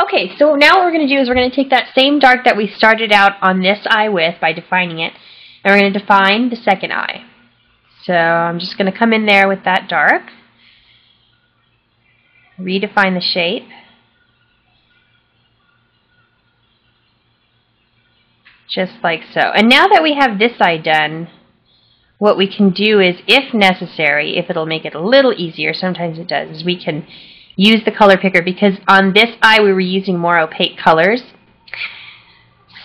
Okay, so now what we're going to do is we're going to take that same dark that we started out on this eye with by defining it, and we're going to define the second eye. So I'm just going to come in there with that dark, redefine the shape, just like so. And now that we have this eye done, what we can do is, if necessary, if it'll make it a little easier, sometimes it does, is we can use the color picker, because on this eye we were using more opaque colors.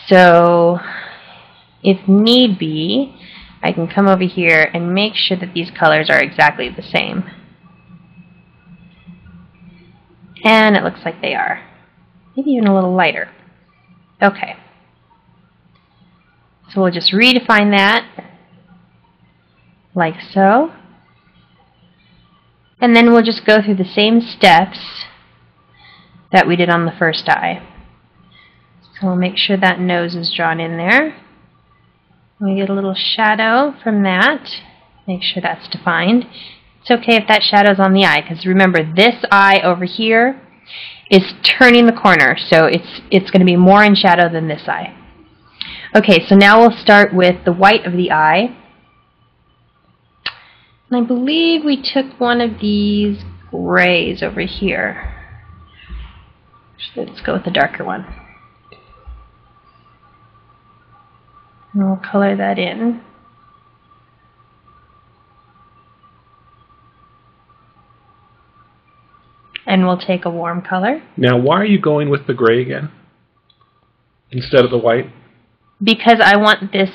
So if need be, I can come over here and make sure that these colors are exactly the same. And it looks like they are. Maybe even a little lighter. Okay. So we'll just redefine that like so. And then we'll just go through the same steps that we did on the first eye. So we'll make sure that nose is drawn in there. We get a little shadow from that. Make sure that's defined. It's okay if that shadow's on the eye, because remember, this eye over here is turning the corner, so it's going to be more in shadow than this eye. Okay, so now we'll start with the white of the eye. And I believe we took one of these grays over here. Let's go with the darker one. And we'll color that in. And we'll take a warm color. Now, why are you going with the gray again instead of the white? Because I want this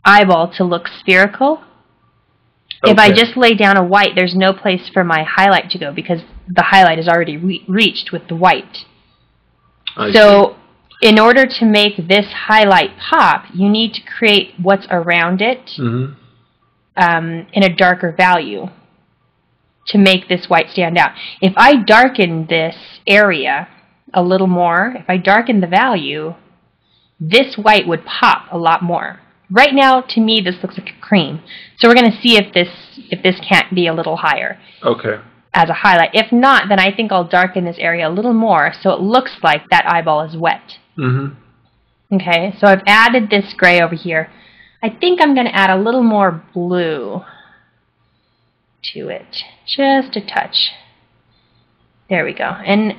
eyeball to look spherical. Okay. If I just lay down a white, there's no place for my highlight to go, because the highlight is already reached with the white. So in order to make this highlight pop, you need to create what's around it in a darker value to make this white stand out. If I darken this area a little more, if I darken the value, this white would pop a lot more. Right now, to me, this looks like a cream. So we're going to see if this can't be a little higher. Okay. As a highlight. If not, then I think I'll darken this area a little more so it looks like that eyeball is wet. Okay, so I've added this gray over here. I think I'm going to add a little more blue to it. Just a touch. There we go. And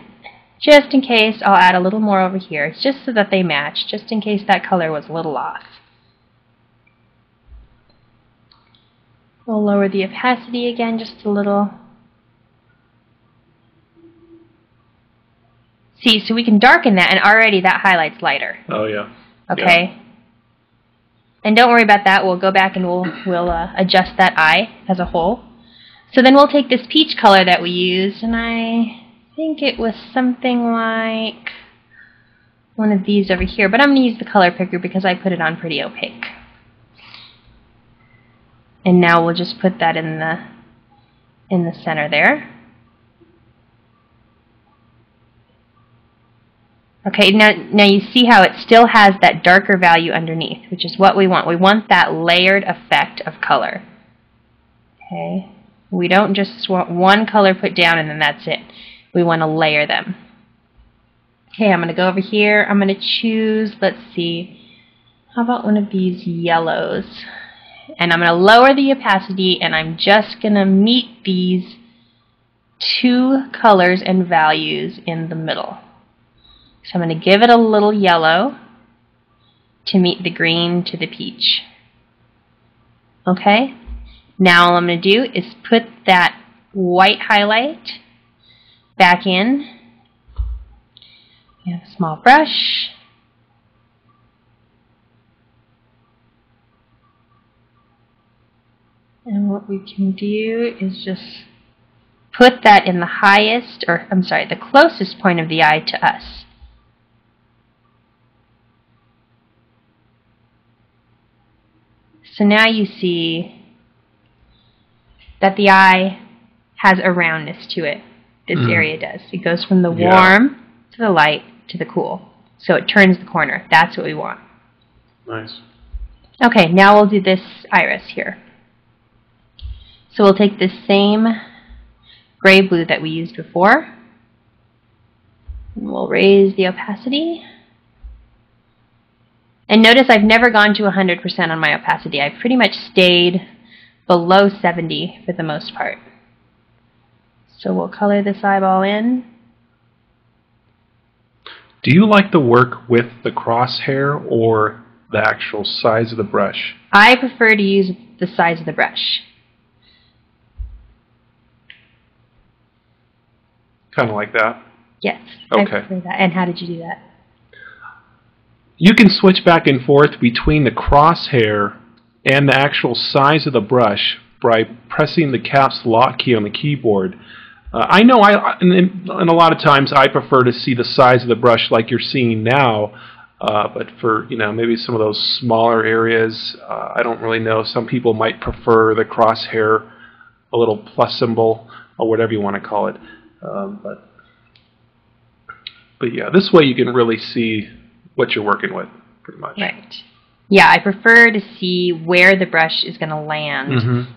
just in case, I'll add a little more over here, just so that they match, just in case that color was a little off. We'll lower the opacity again just a little. See, so we can darken that, and already that highlight's lighter. Oh, yeah. Okay? Yeah. And don't worry about that. We'll go back and we'll adjust that eye as a whole. So then we'll take this peach color that we used, and I think it was something like one of these over here. But I'm going to use the color picker because I put it on pretty opaque. And now we'll just put that in the center there. Okay, now you see how it still has that darker value underneath, which is what we want. We want that layered effect of color. Okay, we don't just want one color put down and then that's it. We want to layer them. Okay, I'm going to go over here. I'm going to choose, let's see, how about one of these yellows? And I'm going to lower the opacity, and I'm just going to meet these two colors and values in the middle. So I'm going to give it a little yellow to meet the green to the peach. Okay? Now all I'm going to do is put that white highlight back in. We have a small brush. And what we can do is just put that in the highest, or I'm sorry, the closest point of the eye to us. So now you see that the eye has a roundness to it. This area does. It goes from the warm to the light to the cool. So it turns the corner. That's what we want. Nice. Okay, now we'll do this iris here. So we'll take this same gray blue that we used before. And we'll raise the opacity. And notice I've never gone to 100% on my opacity. I've pretty much stayed below 70 for the most part. So we'll color this eyeball in. Do you like to work with the crosshair or the actual size of the brush? I prefer to use the size of the brush. Kind of like that? Yes, okay. I prefer that. And how did you do that? You can switch back and forth between the crosshair and the actual size of the brush by pressing the caps lock key on the keyboard. I know and a lot of times I prefer to see the size of the brush like you're seeing now, but for maybe some of those smaller areas, I don't really know. Some people might prefer the crosshair, a little plus symbol, or whatever you want to call it. But yeah, this way you can really see what you're working with, pretty much. Right. Yeah, I prefer to see where the brush is going to land.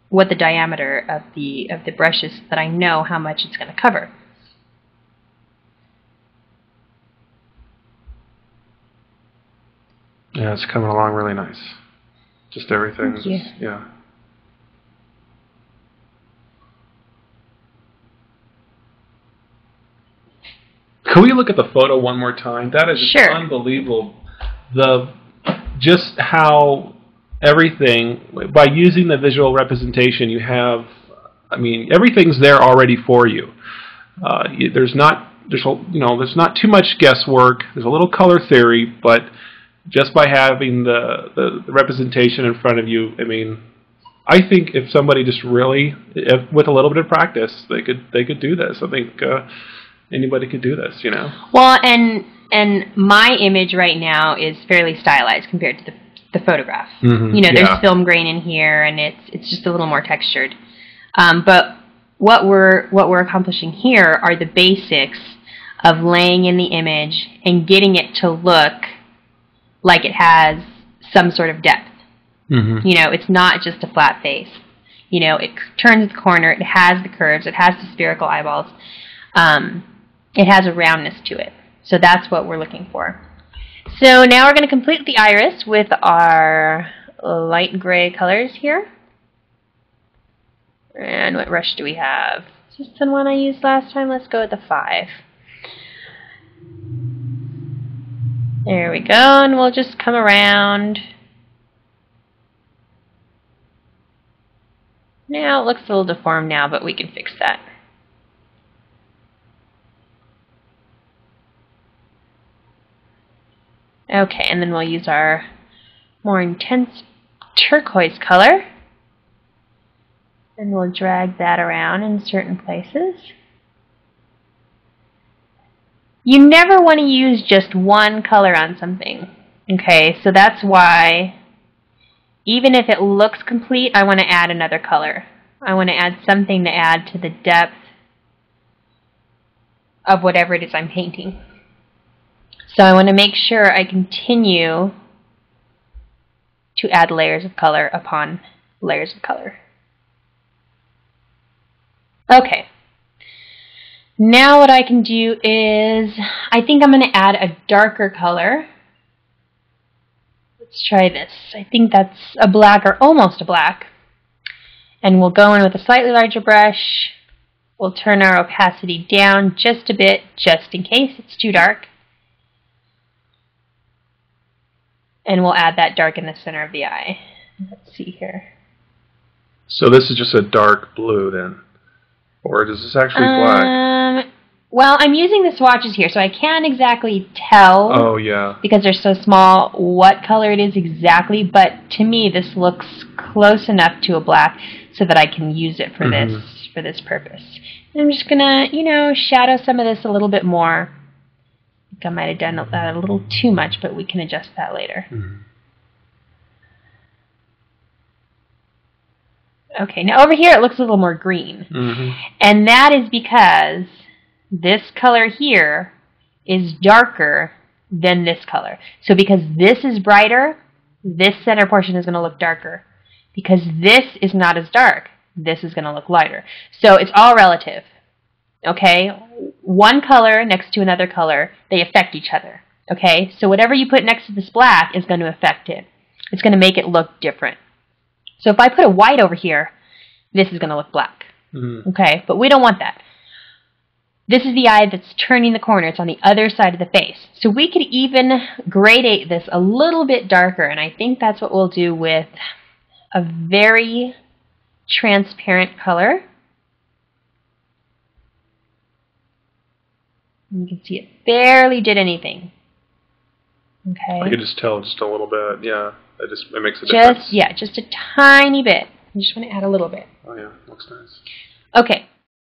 What the diameter of the brush is, so that I know how much it's going to cover. Yeah, it's coming along really nice. Just everything. Thank you. Yeah. Can we look at the photo one more time? That is sure. Unbelievable. Just how everything, by using the visual representation, you have, everything's there already for you. There's not too much guesswork. There's a little color theory, but just by having the representation in front of you, I think if somebody just really, with a little bit of practice, they could do this. I think anybody could do this, Well, and my image right now is fairly stylized compared to the photograph. Mm-hmm. There's film grain in here, and it's just a little more textured. But what we're accomplishing here are the basics of laying in the image and getting it to look like it has some sort of depth. Mm-hmm. It's not just a flat face. It turns the corner. It has the curves. It has the spherical eyeballs. It has a roundness to it. So that's what we're looking for. So now we're going to complete the iris with our light gray colors here. And what brush do we have? Is this the one I used last time? Let's go with the 5. There we go, and we'll just come around. Now it looks a little deformed now, but we can fix that. Okay, and then we'll use our more intense turquoise color. And we'll drag that around in certain places. You never want to use just one color on something. Okay, so that's why even if it looks complete, I want to add another color. I want to add something to add to the depth of whatever it is I'm painting. So I want to make sure I continue to add layers of color upon layers of color. Okay. Now what I can do is, I think I'm going to add a darker color. Let's try this. I think that's a black or almost a black. And we'll go in with a slightly larger brush. We'll turn our opacity down just a bit, just in case it's too dark. And we'll add that dark in the center of the eye. Let's see here. So this is just a dark blue then? Or is this actually black? Well, I'm using the swatches here, so I can't exactly tell. Oh, yeah. Because they're so small what color it is exactly, but to me this looks close enough to a black so that I can use it for this purpose. And I'm just gonna, shadow some of this a little bit more. I think I might have done that a little too much, but we can adjust that later. Mm-hmm. Okay, now over here it looks a little more green. Mm-hmm. And that is because this color here is darker than this color. So because this is brighter, this center portion is going to look darker. Because this is not as dark, this is going to look lighter. So it's all relative. Okay? One color next to another color, they affect each other. Okay? So whatever you put next to this black is going to affect it. It's going to make it look different. So if I put a white over here, this is going to look black. Mm-hmm. Okay? But we don't want that. This is the eye that's turning the corner. It's on the other side of the face. So we could even gradate this a little bit darker, and I think that's what we'll do with a very transparent color. You can see it barely did anything. Okay. I can just tell just a little bit. Yeah, it makes a difference. Just a tiny bit. You just want to add a little bit. Oh yeah, looks nice. Okay.